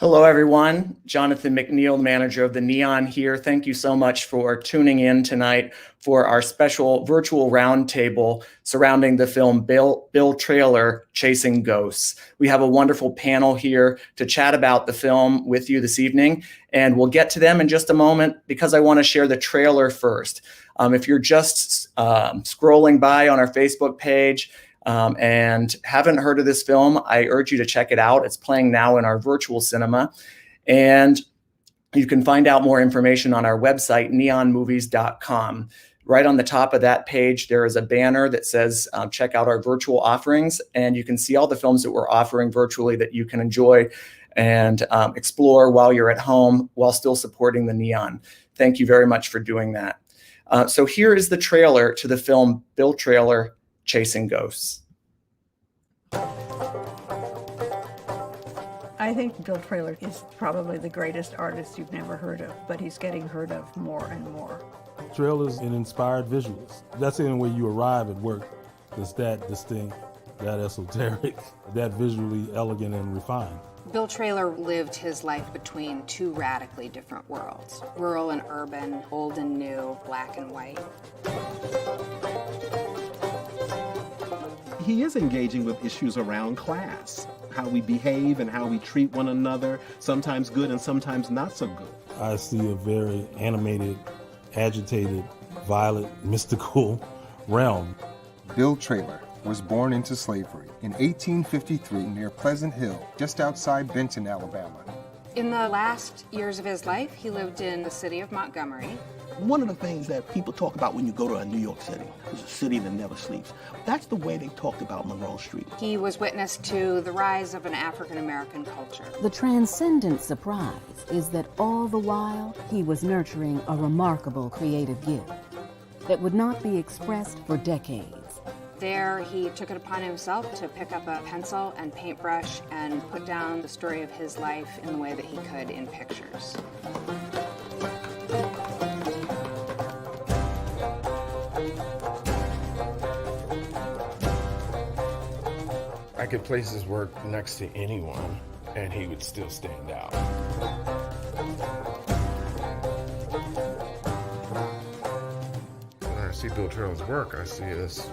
Hello, everyone. Jonathan McNeil, manager of the Neon here. Thank you so much for tuning in tonight for our special virtual roundtable surrounding the film Bill Trailer, Chasing Ghosts. We have a wonderful panel here to chat about the film with you this evening, and we'll get to them in just a moment because I want to share the trailer first. If you're just scrolling by on our Facebook page, and haven't heard of this film, I urge you to check it out. It's playing now in our virtual cinema. And you can find out more information on our website, neonmovies.com. Right on the top of that page, there is a banner that says, check out our virtual offerings. And you can see all the films that we're offering virtually that you can enjoy and explore while you're at home while still supporting the Neon. Thank you very much for doing that. So here is the trailer to the film Bill Trailer, Chasing Ghosts. I think Bill Trailer is probably the greatest artist you've never heard of, but he's getting heard of more and more. Trailers and inspired visuals. That's the only way you arrive at work. It's that distinct, that esoteric, that visually elegant and refined. Bill Trailer lived his life between two radically different worlds, rural and urban, old and new, black and white. He is engaging with issues around class, how we behave and how we treat one another, sometimes good and sometimes not so good. I see a very animated, agitated, violent, mystical realm. Bill Trailer was born into slavery in 1853 near Pleasant Hill, just outside Benton, Alabama. In the last years of his life, he lived in the city of Montgomery. One of the things that people talk about when you go to a New York City, it's a city that never sleeps. That's the way they talked about Monroe Street. He was witness to the rise of an African-American culture. The transcendent surprise is that all the while, he was nurturing a remarkable creative gift that would not be expressed for decades. There, he took it upon himself to pick up a pencil and paintbrush and put down the story of his life in the way that he could in pictures. I could place his work next to anyone, and he would still stand out. When I see Bill Trailer's work, I see this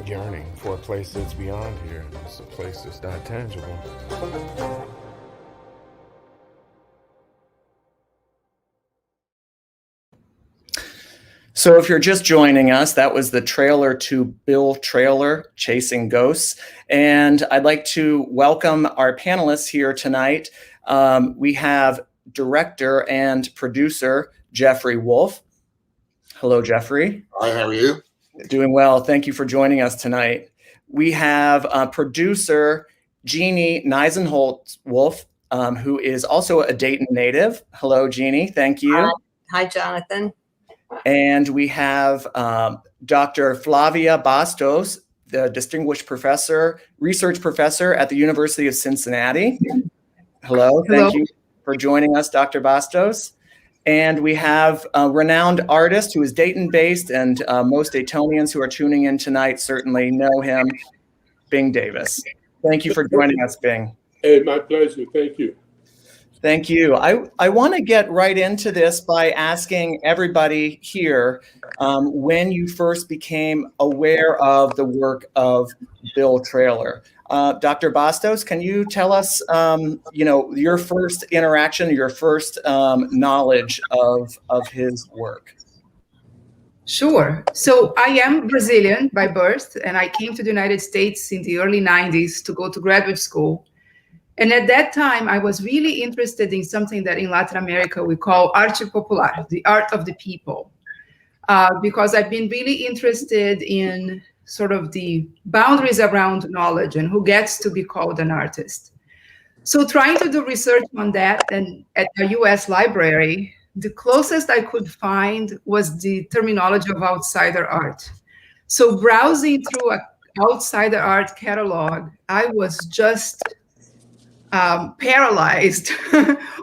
yearning for a place that's beyond here. It's a place that's not tangible. So if you're just joining us, that was the trailer to Bill Trailer, Chasing Ghosts. And I'd like to welcome our panelists here tonight. We have director and producer Jeffrey Wolf. Hello, Jeffrey. Hi, how are you? Doing well. Thank you for joining us tonight. We have producer Jeany Nisenholz-Wolf, who is also a Dayton native. Hello, Jeany. Thank you. Hi, Jonathan. And we have Dr. Flavia Bastos, the distinguished professor, research professor at the University of Cincinnati. Hello. Thank you for joining us, Dr. Bastos. And we have a renowned artist who is Dayton-based, and most Daytonians who are tuning in tonight certainly know him, Bing Davis. Thank you for joining us, Bing. Hey, my pleasure. Thank you. Thank you. I want to get right into this by asking everybody here when you first became aware of the work of Bill Trailer. Dr. Bastos, can you tell us, your first interaction, your first knowledge of his work? Sure. So I am Brazilian by birth, and I came to the United States in the early 90s to go to graduate school. And at that time, I was really interested in something that in Latin America we call arte popular, the art of the people, because I've been really interested in sort of the boundaries around knowledge and who gets to be called an artist. So trying to do research on that, and at the US library, the closest I could find was the terminology of outsider art. So browsing through an outsider art catalog, I was just paralyzed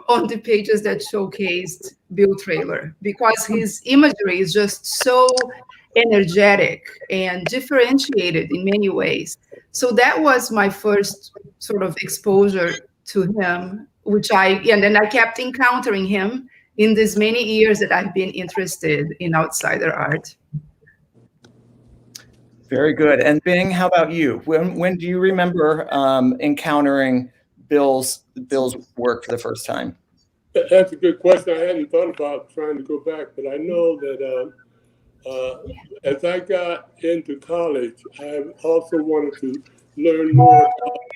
on the pages that showcased Bill Trailer, because his imagery is just so energetic and differentiated in many ways. So that was my first sort of exposure to him. and then I kept encountering him in these many years that I've been interested in outsider art. Very good. And Bing, how about you? When do you remember encountering Bill's work for the first time? That's a good question. I hadn't thought about trying to go back, but I know that as I got into college, I also wanted to learn more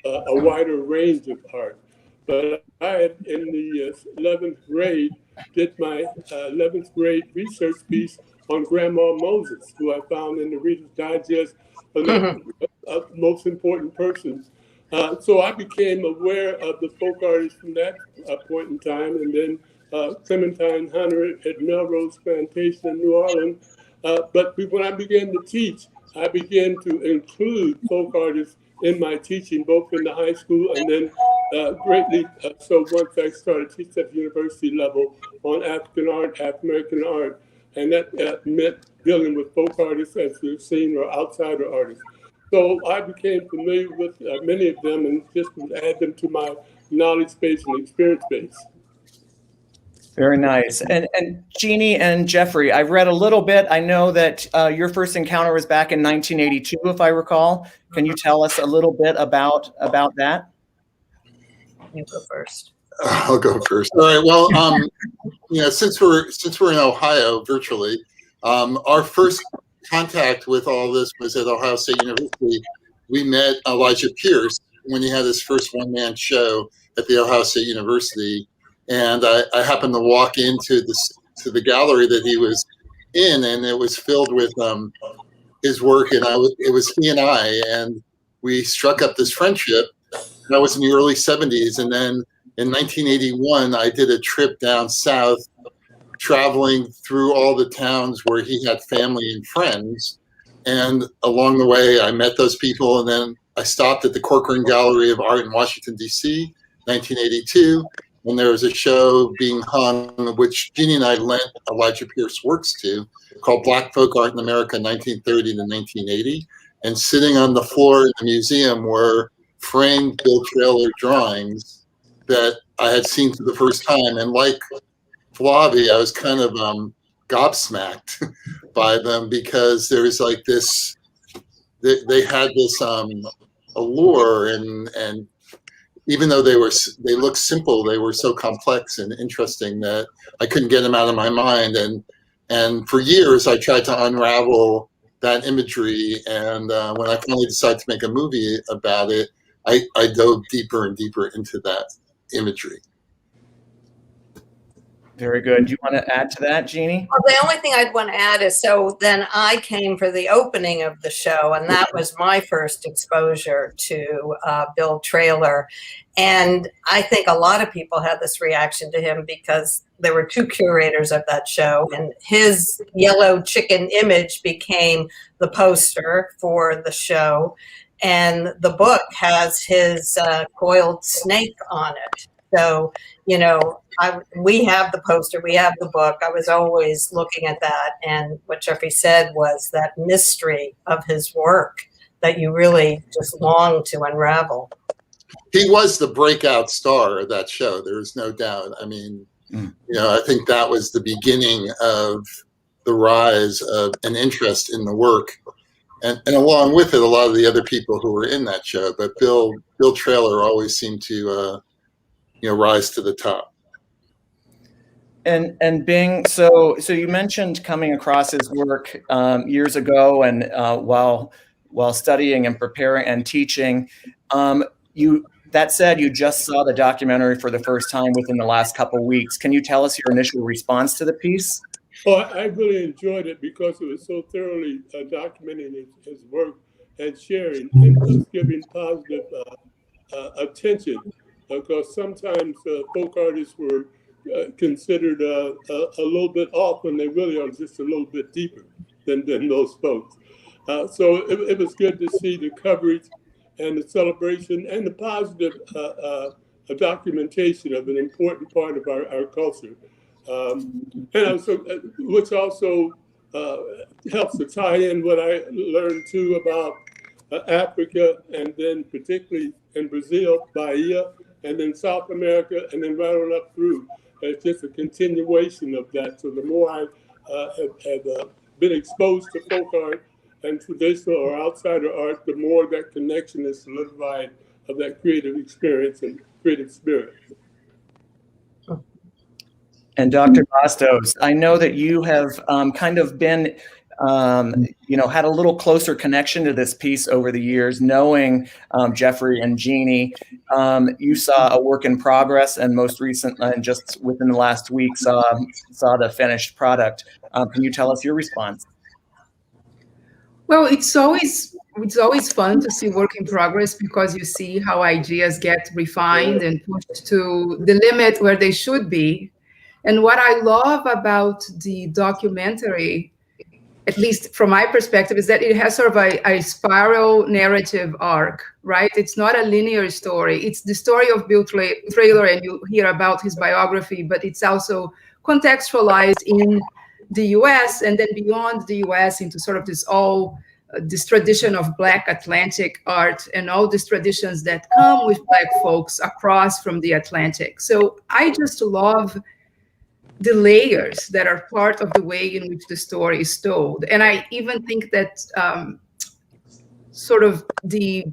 about a wider range of art. But I had, in the 11th grade, did my 11th grade research piece on Grandma Moses, who I found in the Reader's Digest of most important persons. So I became aware of the folk artists from that point in time, and then Clementine Hunter at Melrose Plantation in New Orleans. But when I began to teach, I began to include folk artists in my teaching, both in the high school and then greatly so once I started teaching at the university level on African art, African American art, and that meant dealing with folk artists as you've seen or outsider artists. So I became familiar with many of them and just would add them to my knowledge base and experience base. Very nice. And Jeany and Jeffrey, I've read a little bit. I know that your first encounter was back in 1982, if I recall. Can you tell us a little bit about that? You go first. I'll go first. All right. Well, since we're in Ohio virtually, our first contact with all this was at Ohio State University. We met Elijah Pierce when he had his first one-man show at the Ohio State University, and I happened to walk into the gallery that he was in, and it was filled with his work, and it was he and I, and we struck up this friendship. That was in the early 70s, and then in 1981, I did a trip down south, traveling through all the towns where he had family and friends. And along the way, I met those people. And then I stopped at the Corcoran Gallery of Art in Washington, D.C., 1982. And there was a show being hung, which Jeany and I lent Elijah Pierce works to, called Black Folk Art in America, 1930 to 1980. And sitting on the floor in the museum were framed Bill Traylor drawings that I had seen for the first time. And like Flavia, I was kind of gobsmacked by them because there was like this, they had this allure, and even though they looked simple, they were so complex and interesting that I couldn't get them out of my mind. And for years, I tried to unravel that imagery. And when I finally decided to make a movie about it, I dove deeper and deeper into that imagery. Very good. Do you want to add to that, Jeany? Well, the only thing I'd want to add is, so then I came for the opening of the show, and that was my first exposure to Bill Traylor. And I think a lot of people had this reaction to him because there were two curators of that show, and his yellow chicken image became the poster for the show. And the book has his coiled snake on it. So, we have the poster, we have the book. I was always looking at that. And what Jeffrey said was that mystery of his work that you really just long to unravel. He was the breakout star of that show. There is no doubt. I mean, I think that was the beginning of the rise of an interest in the work. And along with it, a lot of the other people who were in that show. But Bill Traylor always seemed to rise to the top. And Bing, so you mentioned coming across his work years ago, and while studying and preparing and teaching, that said, you just saw the documentary for the first time within the last couple of weeks. Can you tell us your initial response to the piece? Oh, I really enjoyed it because it was so thoroughly documenting his work and sharing and just giving positive attention. Because sometimes folk artists were considered a little bit off when they really are just a little bit deeper than those folks. So it was good to see the coverage and the celebration and the positive documentation of an important part of our culture. And also, which also helps to tie in what I learned too about Africa, and then particularly in Brazil, Bahia, and then South America, and then right on up through. It's just a continuation of that. So the more I have been exposed to folk art and traditional or outsider art, the more that connection is solidified of that creative experience and creative spirit. And Dr. Bastos, I know that you have kind of been, had a little closer connection to this piece over the years, knowing Jeffrey and Jeany. You saw a work in progress, and most recently, and just within the last week, saw the finished product. Can you tell us your response? Well, it's always fun to see work in progress, because you see how ideas get refined and pushed to the limit where they should be. And what I love about the documentary, at least from my perspective, is that it has sort of a spiral narrative arc, right? It's not a linear story. It's the story of Bill Traylor, and you hear about his biography, but it's also contextualized in the US and then beyond the US into sort of this tradition of Black Atlantic art and all these traditions that come with Black folks across from the Atlantic. So I just love the layers that are part of the way in which the story is told. And I even think that sort of the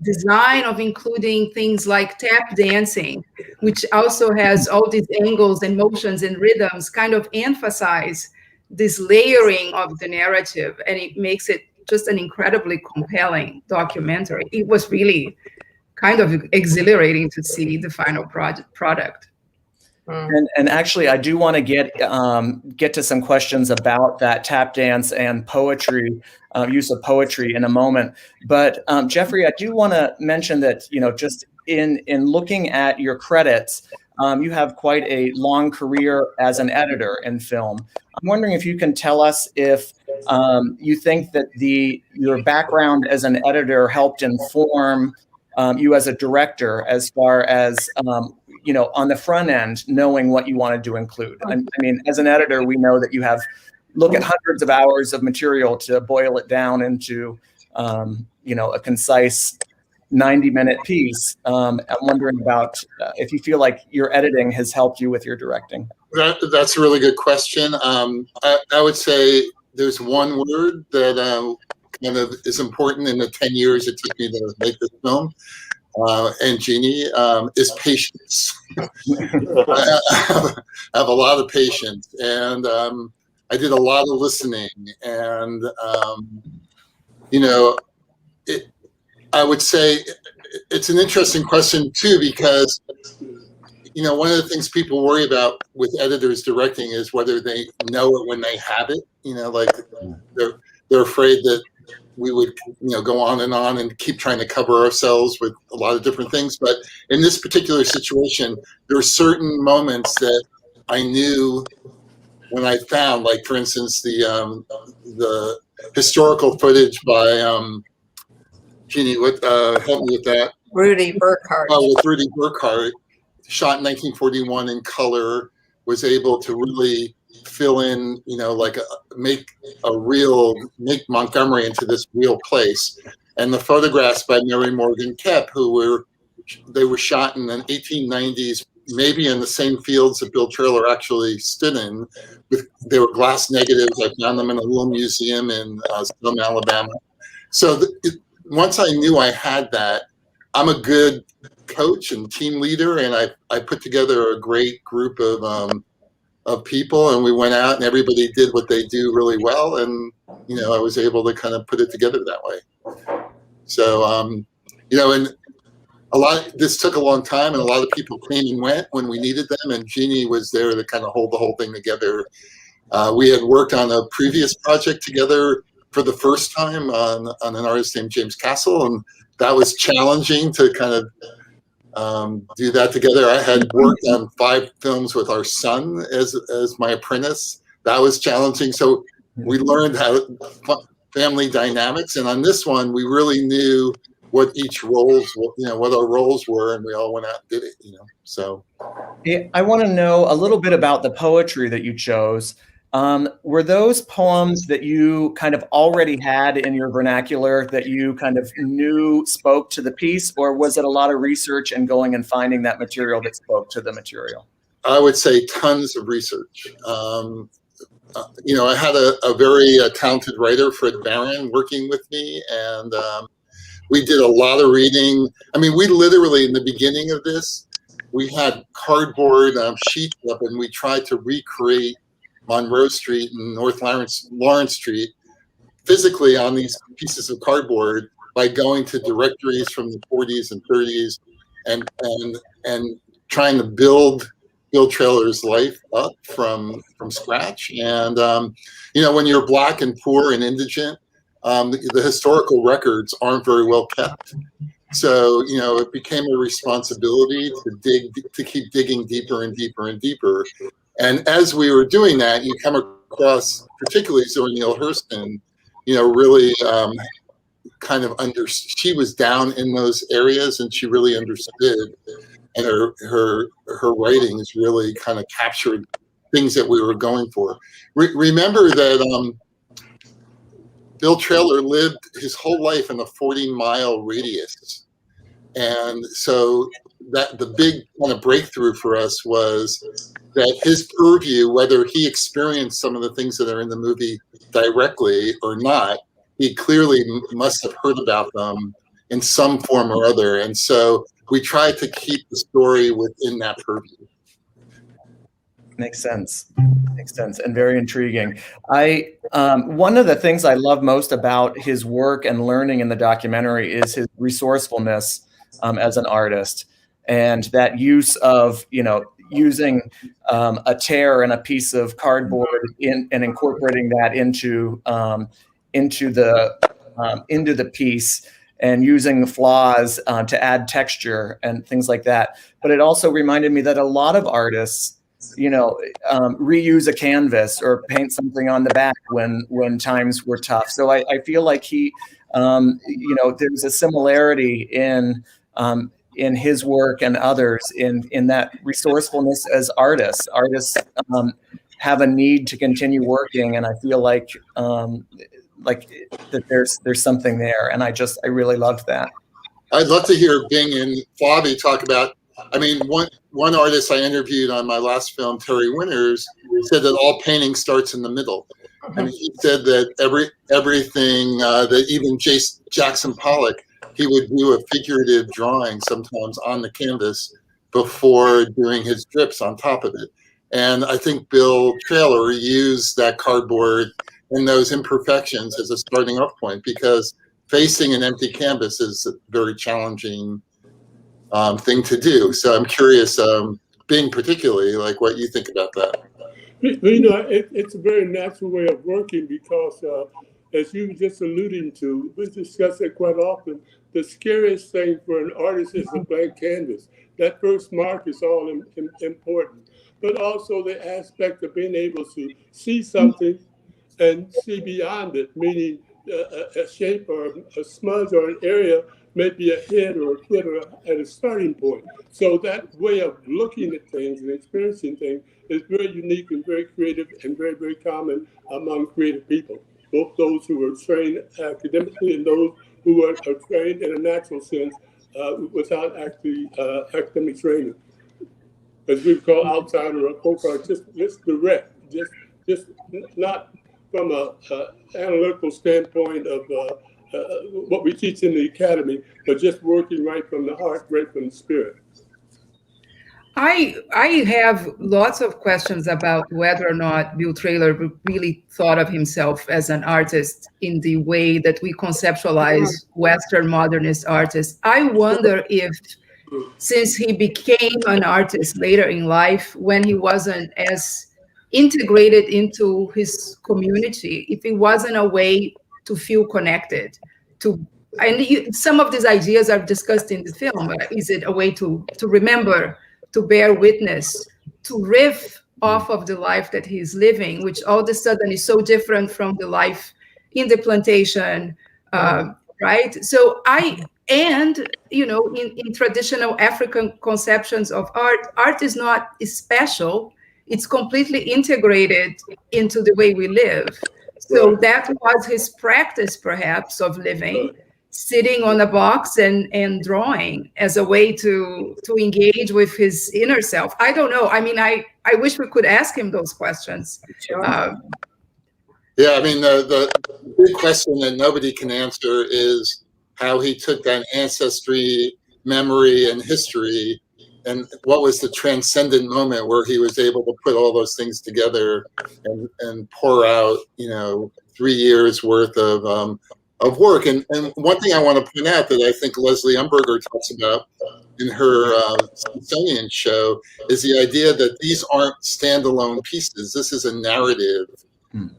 design of including things like tap dancing, which also has all these angles and motions and rhythms, kind of emphasize this layering of the narrative, and it makes it just an incredibly compelling documentary. It was really kind of exhilarating to see the final product. And actually, I do want to get to some questions about that tap dance and poetry, use of poetry in a moment. But Jeffrey, I do want to mention that, just in looking at your credits, you have quite a long career as an editor in film. I'm wondering if you can tell us if you think that your background as an editor helped inform you as a director, as far as on the front end, knowing what you wanted to include. I mean, as an editor, we know that you look at hundreds of hours of material to boil it down into, a concise 90-minute piece. I'm wondering about if you feel like your editing has helped you with your directing. That's a really good question. I would say there's one word that kind of is important in the 10 years it took me to make this film. And Jeany, is patience. I have a lot of patience, and I did a lot of listening, and I would say it's an interesting question too, because one of the things people worry about with editors directing is whether they know it when they have it. Like they're afraid that we would go on and keep trying to cover ourselves with a lot of different things. But in this particular situation, there were certain moments that I knew when I found, like, for instance, the historical footage by Jeany, help me with that. Rudy Burkhart. Oh, with Rudy Burkhart, shot in 1941 in color, was able to really fill in, make Montgomery into this real place. And the photographs by Mary Morgan Kep, they were shot in the 1890s, maybe in the same fields that Bill Traylor actually stood in. They were glass negatives. I found them in a little museum in Selma, Alabama. So once I knew I had that, I'm a good coach and team leader, and I put together a great group of people, and we went out and everybody did what they do really well, and I was able to kind of put it together that way. So and this took a long time, and a lot of people came and went when we needed them, and Jeany was there to kind of hold the whole thing together. We had worked on a previous project together for the first time on an artist named James Castle, and that was challenging to kind of do that together. I had worked on 5 films with our son as my apprentice. That was challenging. So we learned family dynamics, and on this one, we really knew what each roles, what our roles were, and we all went out and did it. So I want to know a little bit about the poetry that you chose. Were those poems that you kind of already had in your vernacular that you kind of knew spoke to the piece, or was it a lot of research and going and finding that material that spoke to the material? I would say tons of research. I had a very talented writer, Fred Barron, working with me, and we did a lot of reading. I mean, we literally, in the beginning of this, we had cardboard sheets up, and we tried to recreate Monroe Street and North Lawrence Street physically on these pieces of cardboard by going to directories from the 40s and 30s and trying to build Traylor's life up from scratch. And when you're Black and poor and indigent, the historical records aren't very well kept. So it became a responsibility to keep digging deeper and deeper and deeper. And as we were doing that, you come across, particularly Zora Neale Hurston, really she was down in those areas, and she really understood. And her writings really kind of captured things that we were going for. Remember that Bill Traylor lived his whole life in a 40-mile radius. And so that the big kind of breakthrough for us was that his purview, whether he experienced some of the things that are in the movie directly or not, he clearly must have heard about them in some form or other. And so we tried to keep the story within that purview. Makes sense, and very intriguing. One of the things I love most about his work and learning in the documentary is his resourcefulness as an artist, and that use of using a tear and a piece of cardboard and incorporating that into the piece, and using flaws to add texture and things like that. But it also reminded me that a lot of artists, reuse a canvas or paint something on the back when times were tough. So I feel like he, there's a similarity in his work and others in that resourcefulness as artists. Artists have a need to continue working, and I feel like that there's something there, and I really loved that. I'd love to hear Bing and Flavia talk about. I mean, one artist I interviewed on my last film, Terry Winters, said that all painting starts in the middle. I mean, he said that everything that even Jackson Pollock, he would do a figurative drawing sometimes on the canvas before doing his drips on top of it. And I think Bill Traylor used that cardboard and those imperfections as a starting off point, because facing an empty canvas is a very challenging thing to do. So I'm curious, Bing particularly, like what you think about that. It's a very natural way of working because, as you were just alluding to, we discuss it quite often. The scariest thing for an artist is a blank canvas. That first mark is all important, but also the aspect of being able to see something and see beyond it, meaning a shape or a smudge or an area, maybe a head or a foot or at a starting point. So that way of looking at things and experiencing things is very unique and very creative and very, very common among creative people, both those who are trained academically and those who are trained in a natural sense without actually academic training. As we call outsider or folk art, just direct, just not from an analytical standpoint of what we teach in the academy, but just working right from the heart, right from the spirit. I have lots of questions about whether or not Bill Traylor really thought of himself as an artist in the way that we conceptualize Western modernist artists. I wonder if, since he became an artist later in life, when he wasn't as integrated into his community, if it wasn't a way to feel connected to, and some of these ideas are discussed in the film. Is it a way to remember, to bear witness, to riff off of the life that he's living, which all of a sudden is so different from the life in the plantation, right? So in traditional African conceptions of art is not special. it's completely integrated into the way we live. So that was his practice, perhaps, of living, sitting on a box and drawing as a way to engage with his inner self. I don't know. I mean, I wish we could ask him those questions. Sure. Yeah, I mean, the big question that nobody can answer is how he took that ancestry, memory, and history, and what was the transcendent moment where he was able to put all those things together and pour out, 3 years worth of work. And one thing I want to point out that I think Leslie Umberger talks about in her Smithsonian show is the idea that these aren't standalone pieces. This is a narrative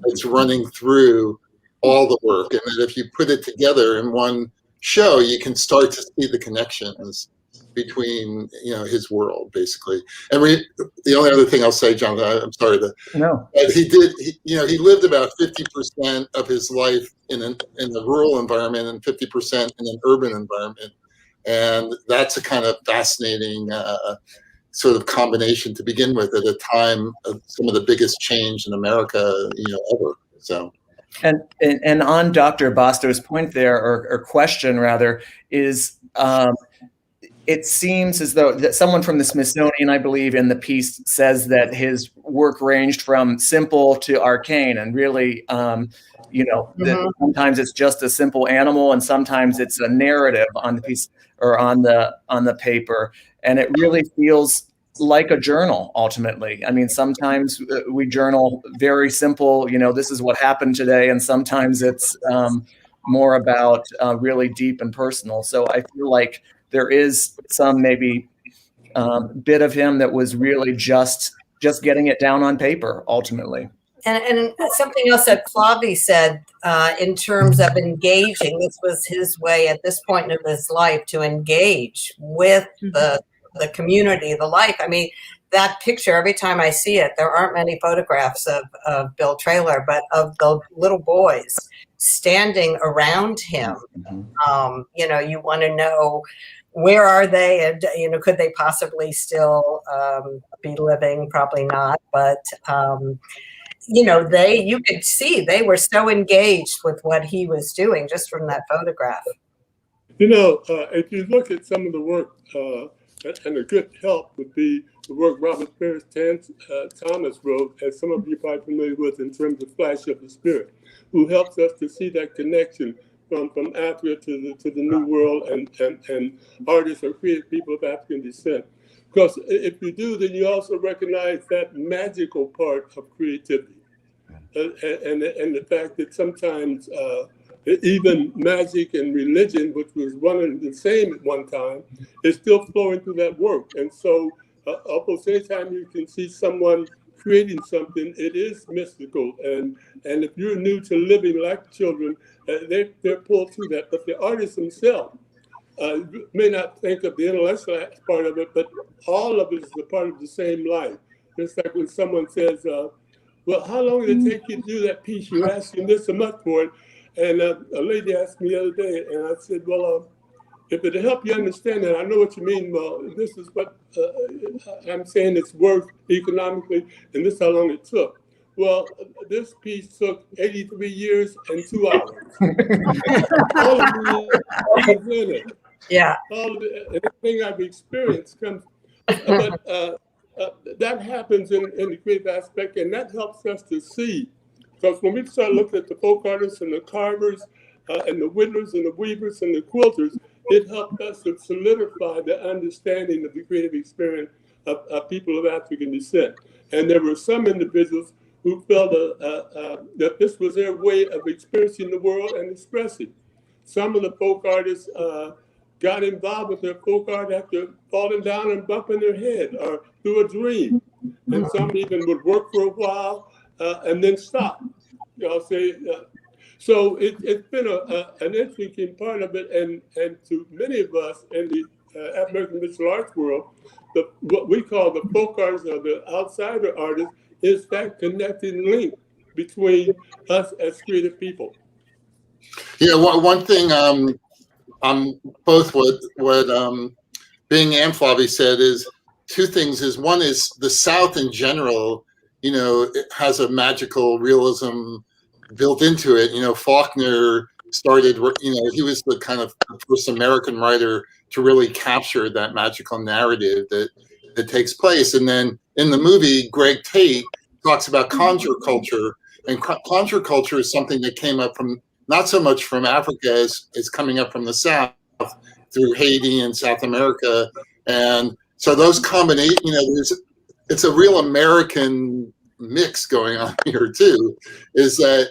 that's running through all the work, and that if you put it together in one show, you can start to see the connections between his world, basically. And the only other thing I'll say, Jonathan, I'm sorry but he lived about 50% of his life in the rural environment and 50% in an urban environment, and that's a kind of fascinating sort of combination to begin with at a time of some of the biggest change in America, ever. So. And on Dr. Bastos' point there, or question rather, is it seems as though that someone from the Smithsonian, I believe, in the piece says that his work ranged from simple to arcane, and really, that sometimes it's just a simple animal, and sometimes it's a narrative on the piece or on the paper, and it really feels like a journal ultimately. I mean, sometimes we journal very simple, this is what happened today, and sometimes it's more about really deep and personal. So I feel like there is some maybe bit of him that was really just getting it down on paper ultimately. And something else that Flavia said in terms of engaging, this was his way at this point of his life to engage with the community, the life. I mean, that picture, every time I see it, there aren't many photographs of Bill Traylor, but of the little boys standing around him. You want to know, where are they? And, could they possibly still be living? Probably not. But, you could see they were so engaged with what he was doing just from that photograph. If you look at some of the work, and a good help would be the work Robert Ferris Thomas wrote, as some of you are probably familiar with, in terms of Flash of the Spirit, who helps us to see that connection from Africa to the New World and artists or creative people of African descent. Because if you do, then you also recognize that magical part of creativity, and the fact that sometimes even magic and religion, which was one and the same at one time, is still flowing through that work. And so almost anytime you can see someone creating something, it is mystical. And if you're new to living like children, they're pulled through that. But the artists themselves may not think of the intellectual part of it, but all of it is a part of the same life. It's like when someone says, well, how long did it take you to do that piece? You're asking this much for it. And a lady asked me the other day, and I said, well, if it'll help you understand that, I know what you mean. Well, this is what I'm saying it's worth economically, and this is how long it took. Well, this piece took 83 years and 2 hours. All of it is in it. Yeah. All of it, everything I've experienced comes, but that happens in the creative aspect, and that helps us to see. Because when we start looking at the folk artists and the carvers and the whittlers and the weavers and the quilters, it helped us to solidify the understanding of the creative experience of people of African descent. And there were some individuals who felt that this was their way of experiencing the world and expressing. Some of the folk artists got involved with their folk art after falling down and bumping their head or through a dream. And some even would work for a while and then stop. So it's been an interesting part of it, and to many of us in the African visual arts world, what we call the folk artists or the outsider artists is that connecting link between us as creative people. Yeah, one thing both what Bing and Flavia said is two things. Is one is the South in general, it has a magical realism built into it. Faulkner started, he was the kind of first American writer to really capture that magical narrative that takes place. And then in the movie, Greg Tate talks about conjure culture, and conjure culture is something that came up from, not so much from Africa as coming up from the South through Haiti and South America. And so those combinations, it's a real American mix going on here too, is that,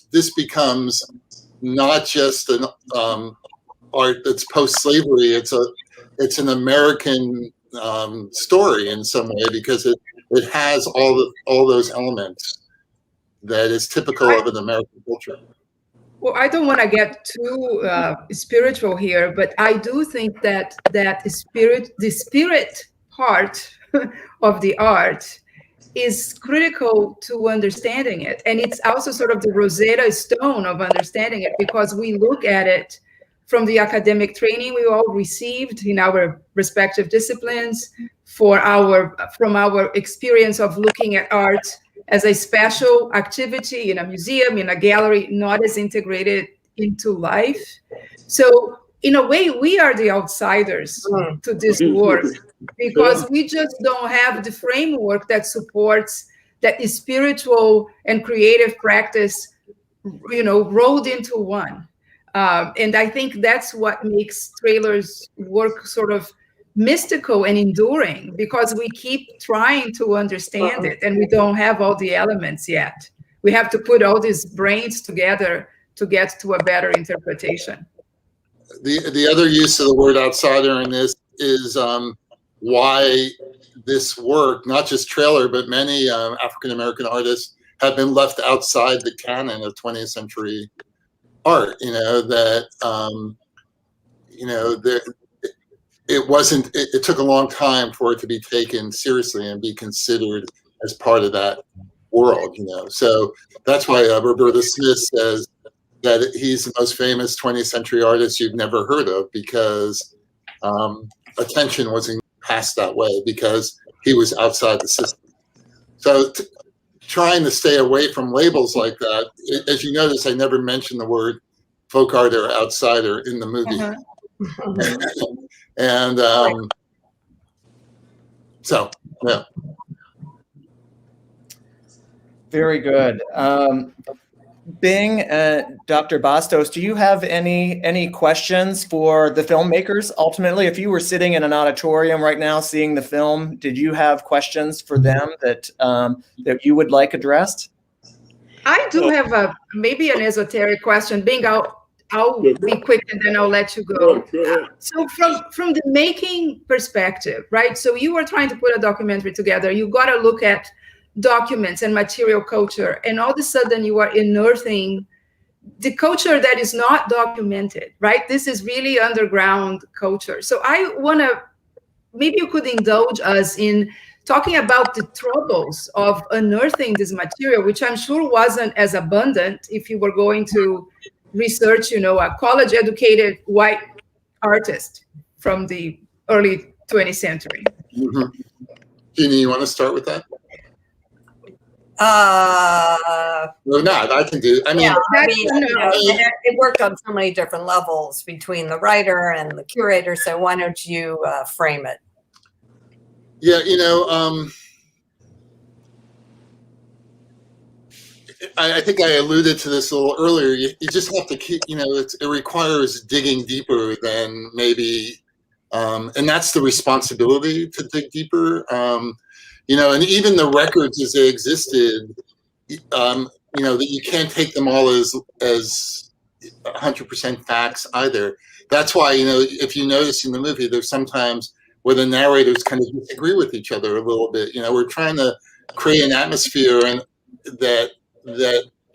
this becomes not just an art that's post-slavery, it's an American story in some way, because it has all those elements that is typical of an American culture. Well, I don't want to get too spiritual here, but I do think that the spirit part of the art is critical to understanding it. And it's also sort of the Rosetta Stone of understanding it, because we look at it from the academic training we all received in our respective disciplines, from our experience of looking at art as a special activity in a museum, in a gallery, not as integrated into life. So in a way, we are the outsiders to this work, because we just don't have the framework that supports that spiritual and creative practice, rolled into one. And I think that's what makes TRAYLOR's work sort of mystical and enduring, because we keep trying to understand it and we don't have all the elements yet. We have to put all these brains together to get to a better interpretation. The other use of the word outsider in this is why this work, not just TRAYLOR, but many African-American artists have been left outside the canon of 20th century art, it took a long time for it to be taken seriously and be considered as part of that world, So that's why Roberta Smith says that he's the most famous 20th century artist you've never heard of, because attention wasn't passed that way, because he was outside the system. So trying to stay away from labels like that, as you notice, I never mentioned the word folk art or outsider in the movie. And so, yeah. Very good. Bing, Dr. Bastos, do you have any questions for the filmmakers? Ultimately, if you were sitting in an auditorium right now seeing the film, did you have questions for them that you would like addressed? I do have maybe an esoteric question. Bing, I'll be quick and then I'll let you go. So from the making perspective, right? So you were trying to put a documentary together. You got to look at documents and material culture, and all of a sudden you are unearthing the culture that is not documented, right? This is really underground culture. So I want to, maybe you could indulge us in talking about the troubles of unearthing this material, which I'm sure wasn't as abundant if you were going to research, a college-educated white artist from the early 20th century. Jeany, you want to start with that? No, not. I can do. It worked on so many different levels between the writer and the curator. So why don't you frame it? Yeah, I think I alluded to this a little earlier. You just have to keep. It requires digging deeper than maybe, and that's the responsibility to dig deeper. And even the records as they existed, that you can't take them all as 100% facts either. That's why, if you notice in the movie, there's sometimes where the narrators kind of disagree with each other a little bit. We're trying to create an atmosphere and that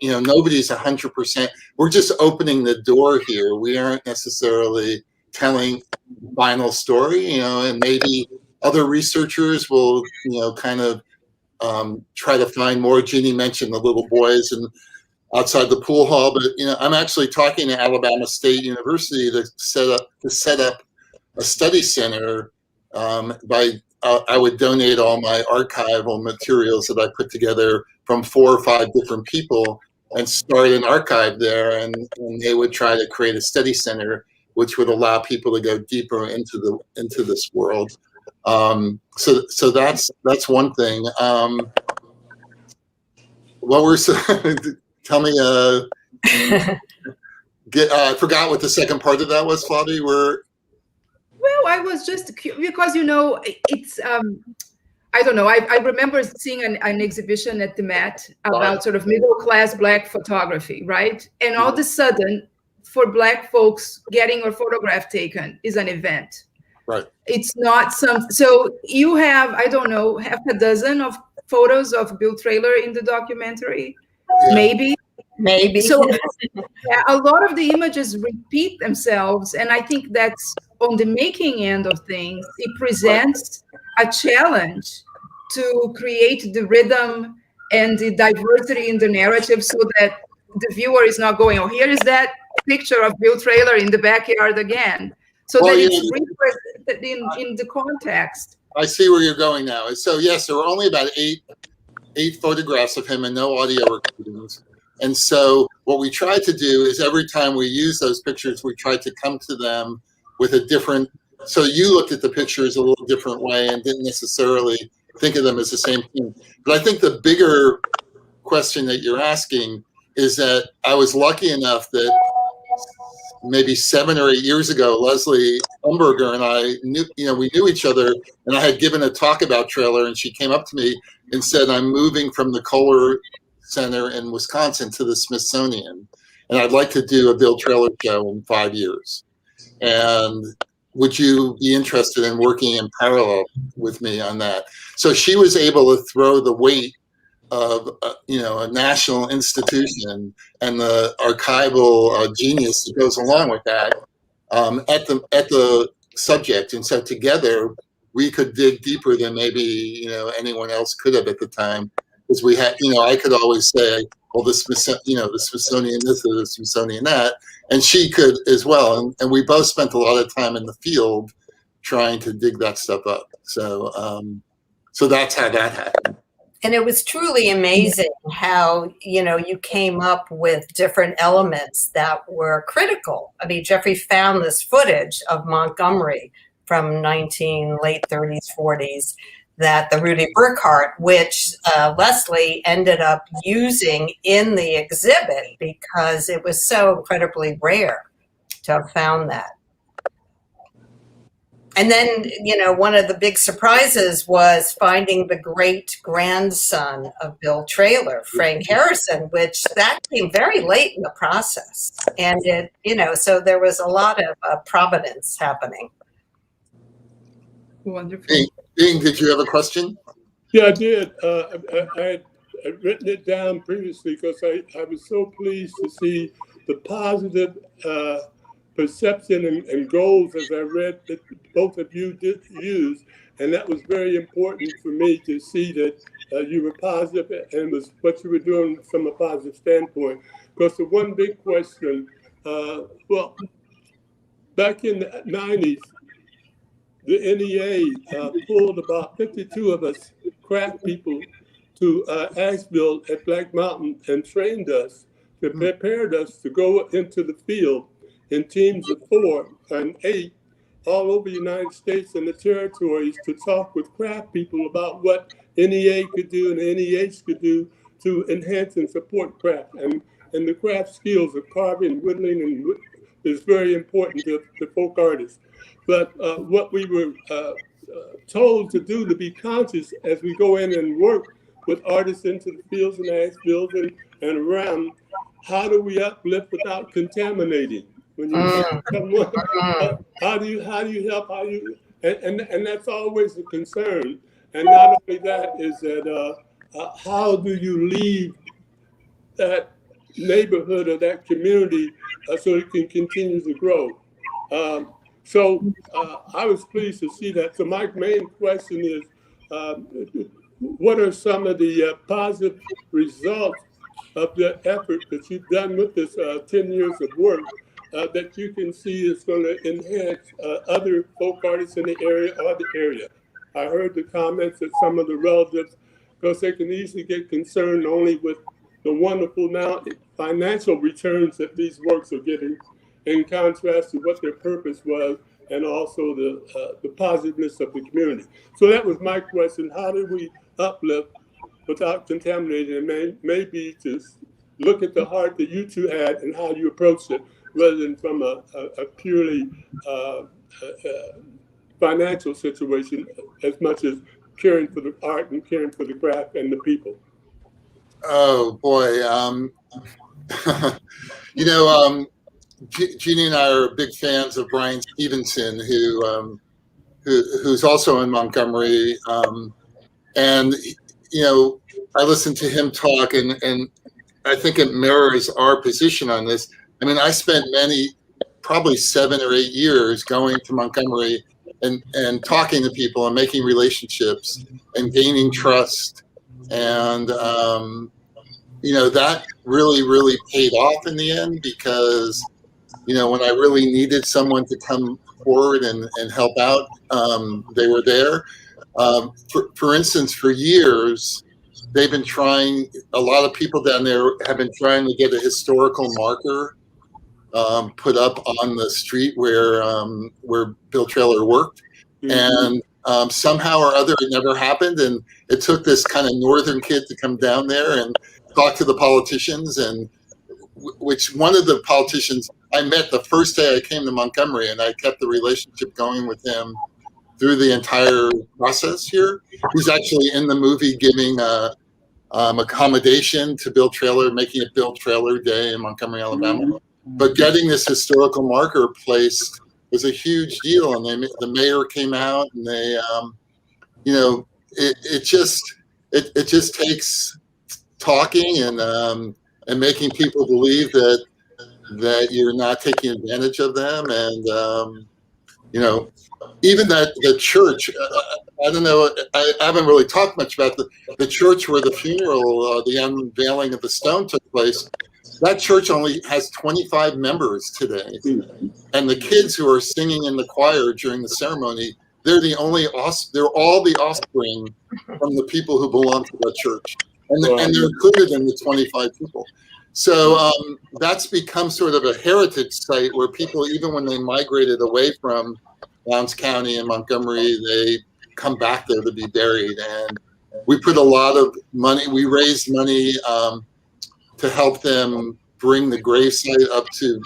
nobody's 100%. We're just opening the door here. We aren't necessarily telling the final story, and maybe other researchers will, kind of try to find more. Jeany mentioned the little boys and outside the pool hall, but I'm actually talking to Alabama State University to set up a study center I would donate all my archival materials that I put together from 4 or 5 different people and start an archive there, and they would try to create a study center which would allow people to go deeper into this world. So that's one thing. What were tell me? I forgot what the second part of that was, Flavia. Well, I was just because it's I don't know. I remember seeing an exhibition at the Met about sort of middle class Black photography, right? And all of a sudden, for Black folks, getting a photograph taken is an event. Right. It's not so you have, I don't know, half a dozen of photos of Bill Traylor in the documentary, maybe. So a lot of the images repeat themselves, and I think that's on the making end of things. It presents a challenge to create the rhythm and the diversity in the narrative, so that the viewer is not going, "Oh, here is that picture of Bill Traylor in the backyard again." So that it's represented in the context. I see where you're going now. So yes, there were only about eight photographs of him and no audio recordings. And so what we tried to do is every time we use those pictures, we tried to come to them with a different, so you looked at the pictures a little different way and didn't necessarily think of them as the same thing. But I think the bigger question that you're asking is that I was lucky enough that maybe 7 or 8 years ago, Leslie Umberger and I we knew each other, and I had given a talk about Traylor, and she came up to me and said, "I'm moving from the Kohler Center in Wisconsin to the Smithsonian, and I'd like to do a Bill Traylor show in 5 years. And would you be interested in working in parallel with me on that?" So she was able to throw the weight of a national institution and the archival genius that goes along with that at the subject, and so together we could dig deeper than maybe anyone else could have at the time, because we had I could always say, well, the Smithsonian this or the Smithsonian that, and she could as well, and we both spent a lot of time in the field trying to dig that stuff up. So that's how that happened. And it was truly amazing how, you came up with different elements that were critical. I mean, Jeffrey found this footage of Montgomery from late 30s, 40s, that the Rudy Burkhart, which Leslie ended up using in the exhibit because it was so incredibly rare to have found that. And then, one of the big surprises was finding the great-grandson of Bill Traylor, Frank Harrison, which that came very late in the process. And so there was a lot of providence happening. Wonderful. Bing, did you have a question? Yeah, I did. I had written it down previously because I was so pleased to see the positive perception and goals, as I read that both of you did use, and that was very important for me to see that you were positive and was what you were doing from a positive standpoint. Because the one big question, back in the 90s, the NEA pulled about 52 of us craft people to Asheville at Black Mountain and trained us, to prepared us to go into the field in teams of 4 and 8 all over the United States and the territories to talk with craft people about what NEA could do and NEH could do to enhance and support craft. And the craft skills of carving, whittling, and is very important to folk artists. But what we were told to do, to be conscious as we go in and work with artists into the fields and Asheville and around, how do we uplift without contaminating? When you come, how do you help? And that's always a concern. And not only that is that how do you leave that neighborhood or that community so it can continue to grow? So I was pleased to see that. So my main question is, what are some of the positive results of the effort that you've done with this 10 years of work that you can see is going to enhance other folk artists in the area or the area? I heard the comments that some of the relatives, because they can easily get concerned only with the wonderful now financial returns that these works are getting, in contrast to what their purpose was, and also the positiveness of the community. So that was my question. How do we uplift without contaminating? And maybe to look at the heart that you two had and how you approached it, rather than from a purely financial situation, as much as caring for the art and caring for the craft and the people. Oh boy, you know, Jeany and I are big fans of Brian Stevenson, who's also in Montgomery, and you know, I listened to him talk, and I think it mirrors our position on this. I mean, I spent probably 7 or 8 years going to Montgomery and talking to people and making relationships and gaining trust. And, you know, that really paid off in the end, because, you know, when I really needed someone to come forward and help out, they were there. For instance, for years, they've been trying, a lot of people down there have been trying to get a historical marker put up on the street where Bill Traylor worked. And somehow or other it never happened. And it took this kind of northern kid to come down there and talk to the politicians, and which one of the politicians I met the first day I came to Montgomery, and I kept the relationship going with him through the entire process here. He's actually in the movie giving accommodation to Bill Traylor, making it Bill Traylor Day in Montgomery, Alabama. But getting this historical marker placed was a huge deal, and the mayor came out, and they, you know, it just takes talking and making people believe that you're not taking advantage of them, and you know, even that the church. I don't know. I haven't really talked much about the church where the funeral, the unveiling of the stone took place. That church only has 25 members today, and the kids who are singing in the choir during the ceremony, they're all the offspring from the people who belong to that church, and they're included in the 25 people. So that's become sort of a heritage site where people, even when they migrated away from Lowndes County and Montgomery, they come back there to be buried. And we put a lot of money, we raised money to help them bring the gravesite up to,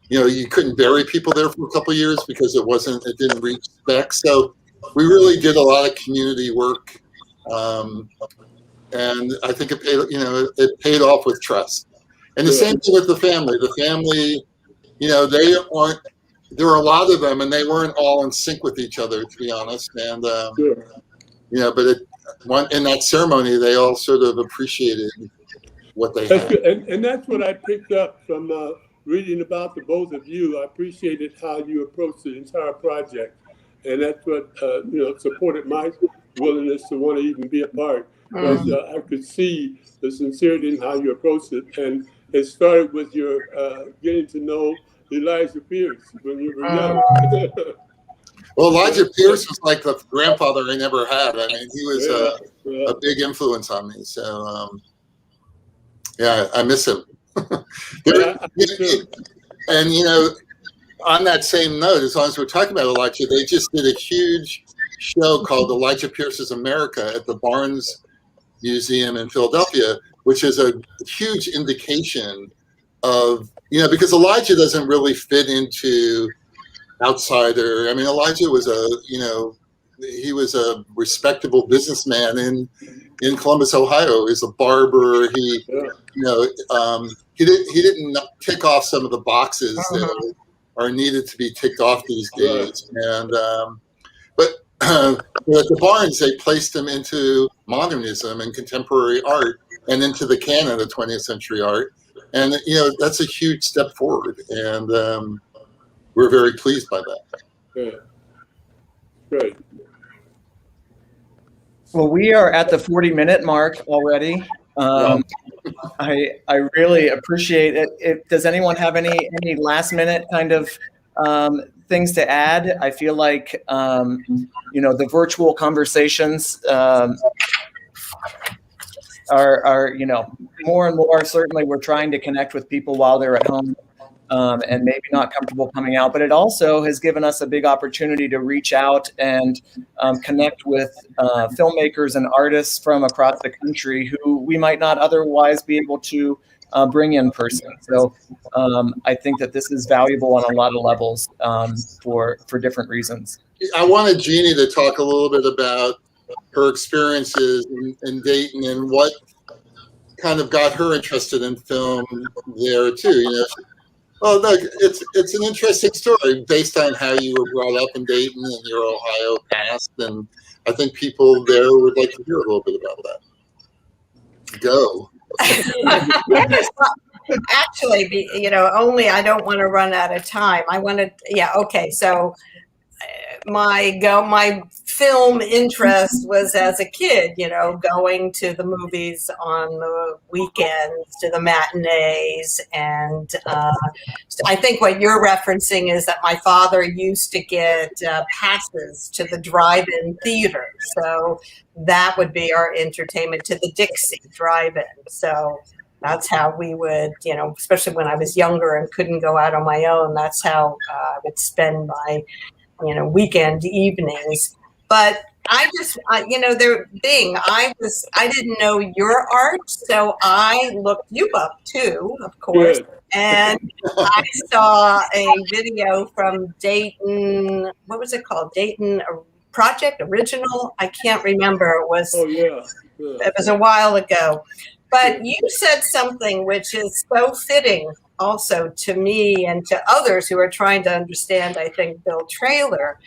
you know, you couldn't bury people there for a couple of years because it didn't reach spec. So we really did a lot of community work. And I think it paid off with trust. And the same thing with the family. The family, you know, there were a lot of them, and they weren't all in sync with each other, to be honest. And, you know, but in that ceremony, they all sort of appreciated what they had. And that's what I picked up from reading about the both of you. I appreciated how you approached the entire project. And that's what, you know, supported my willingness to want to even be a part. Because I could see the sincerity in how you approached it. And it started with your getting to know Elijah Pierce when you were young. Well, Elijah Pierce was like the grandfather I never had. I mean, he was a big influence on me. So, yeah, I miss him. And, you know, on that same note, as long as we're talking about Elijah, they just did a huge show called Elijah Pierce's America at the Barnes Museum in Philadelphia, which is a huge indication of, you know, because Elijah doesn't really fit into outsider. I mean, Elijah was he was a respectable businessman in Columbus, Ohio. He's a barber. He didn't tick off some of the boxes that are needed to be ticked off these days. And but at the Barnes, they placed him into modernism and contemporary art and into the canon of 20th century art. And, you know, that's a huge step forward. And we're very pleased by that. Yeah. Great. Well, we are at the 40-minute mark already. I really appreciate it. Does anyone have any last minute kind of things to add? I feel like the virtual conversations are more and more. Certainly, we're trying to connect with people while they're at home. And maybe not comfortable coming out, but it also has given us a big opportunity to reach out and connect with filmmakers and artists from across the country who we might not otherwise be able to bring in person. So I think that this is valuable on a lot of levels for different reasons. I wanted Jeany to talk a little bit about her experiences in Dayton and what kind of got her interested in film there too. Oh, look, it's an interesting story based on how you were brought up in Dayton and your Ohio past, and I think people there would like to hear a little bit about that. Go. Actually, only I don't want to run out of time. I want to, okay. So my film interest was as a kid, going to the movies on the weekends, to the matinees. And I think what you're referencing is that my father used to get passes to the drive-in theater. So that would be our entertainment, to the Dixie drive-in. So that's how we would, especially when I was younger and couldn't go out on my own, that's how I would spend my weekend evenings. But I just, I didn't know your art, so I looked you up too, of course. Good. And I saw a video from Dayton. What was it called? Dayton Project Original? I can't remember. It was. Oh yeah. It was a while ago. But you said something which is so fitting also to me and to others who are trying to understand, I think, Bill Traylor.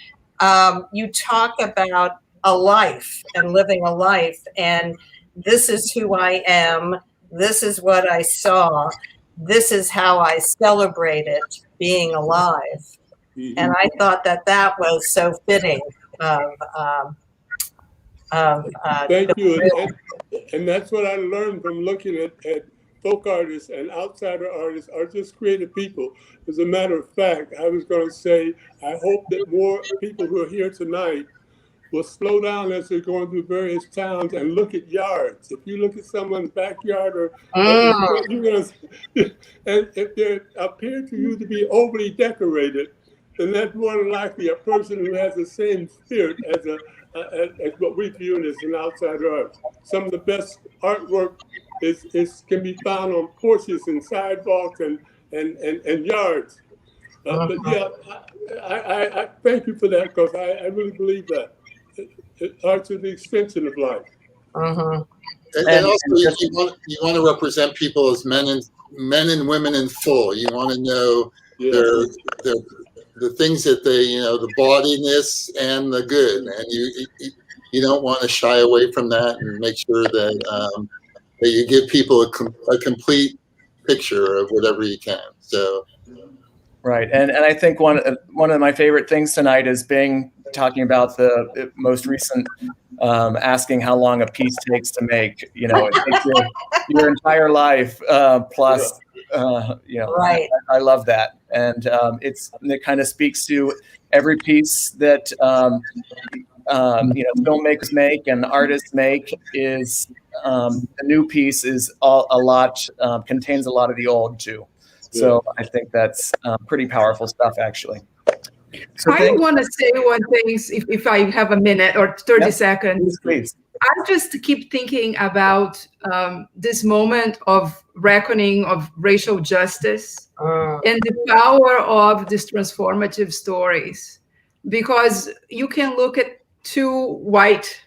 You talk about a life and living a life, and this is who I am. This is what I saw. This is how I celebrated being alive. Mm-hmm. And I thought that was so fitting Thank you. And that's what I learned from looking at folk artists and outsider artists are just creative people. As a matter of fact, I was going to say, I hope that more people who are here tonight will slow down as they're going through various towns and look at yards. If you look at someone's backyard or you're going to, and if they appear to you to be overly decorated, then that's more than likely a person who has the same spirit as what we view as an outsider art. Some of the best artwork can be found on porches and sidewalks and yards. But yeah, I thank you for that, because I really believe that. Art's is the extension of life. And also, you want to represent people as men and women in full. You want to know the things that the bawdiness and the good, and you don't want to shy away from that, and make sure that that you give people a complete picture of whatever you can. So. Right, and I think one of my favorite things tonight is talking about the most recent asking how long a piece takes to make. It takes your entire life plus. Right. I love that, and it kind of speaks to every piece that filmmakers make and artists make. Is the new piece is contains a lot of the old too. So I think that's pretty powerful stuff, actually. So I want to say one thing, if I have a minute or 30 seconds. Please. I just keep thinking about this moment of reckoning of racial justice and the power of these transformative stories. Because you can look at two white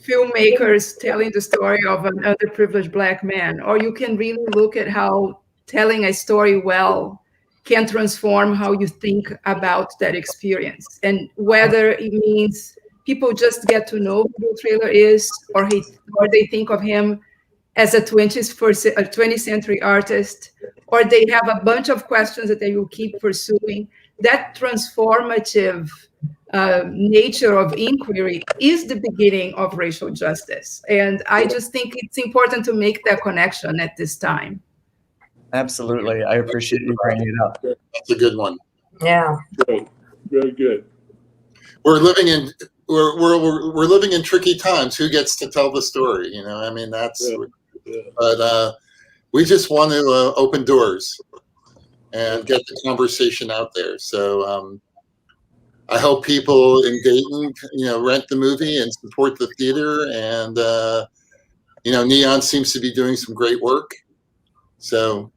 filmmakers telling the story of an underprivileged Black man, or you can really look at how telling a story well can transform how you think about that experience, and whether it means people just get to know who Bill Traylor is, or they think of him as a 20th century artist, or they have a bunch of questions that they will keep pursuing. That transformative nature of inquiry is the beginning of racial justice. And I just think it's important to make that connection at this time. Absolutely. I appreciate you bringing it up. That's a good one. Yeah. Good. Very good. We're living in tricky times. Who gets to tell the story? You know, I mean, that's. Yeah. But we just want to open doors and get the conversation out there. So I hope people in Dayton, you know, rent the movie and support the theater. And you know, Neon seems to be doing some great work. So.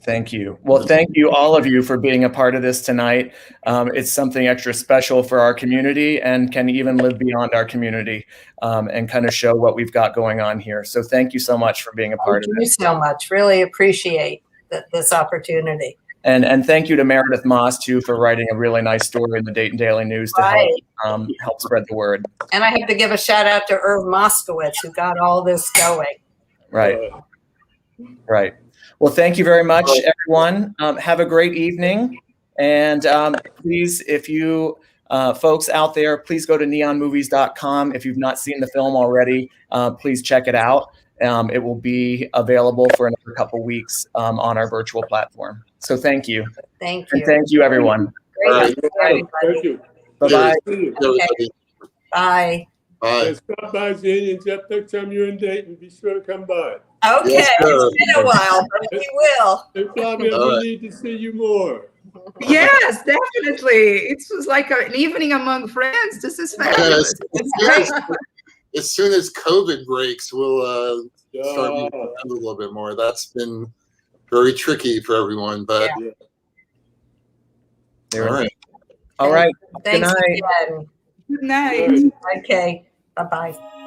Thank you. Well, thank you, all of you, for being a part of this tonight. It's something extra special for our community and can even live beyond our community and kind of show what we've got going on here. So thank you so much for being a part of it. Thank you so much. Really appreciate this opportunity. And thank you to Meredith Moss, too, for writing a really nice story in the Dayton Daily News to help spread the word. And I have to give a shout out to Irv Moskowitz, who got all this going. Right. Right. Well, thank you very much, everyone. Have a great evening. And please, if you folks out there, please go to neonmovies.com. If you've not seen the film already, please check it out. It will be available for another couple weeks on our virtual platform. So thank you. Thank you. And thank you, everyone. Great. Thank you. Bye-bye. Okay. Bye. Bye. Stop by, Jeany, and Jeff, next time you're in Dayton, be sure to come by. Okay, Yes, it's been a while, but we will. And Flavia, we need to see you more. Yes, definitely. It was like an evening among friends. This is fabulous. Yes. As soon as COVID breaks, we'll start moving around a little bit more. That's been very tricky for everyone, but all right. All right. Thanks Good night. again. Good night. Okay. Bye-bye.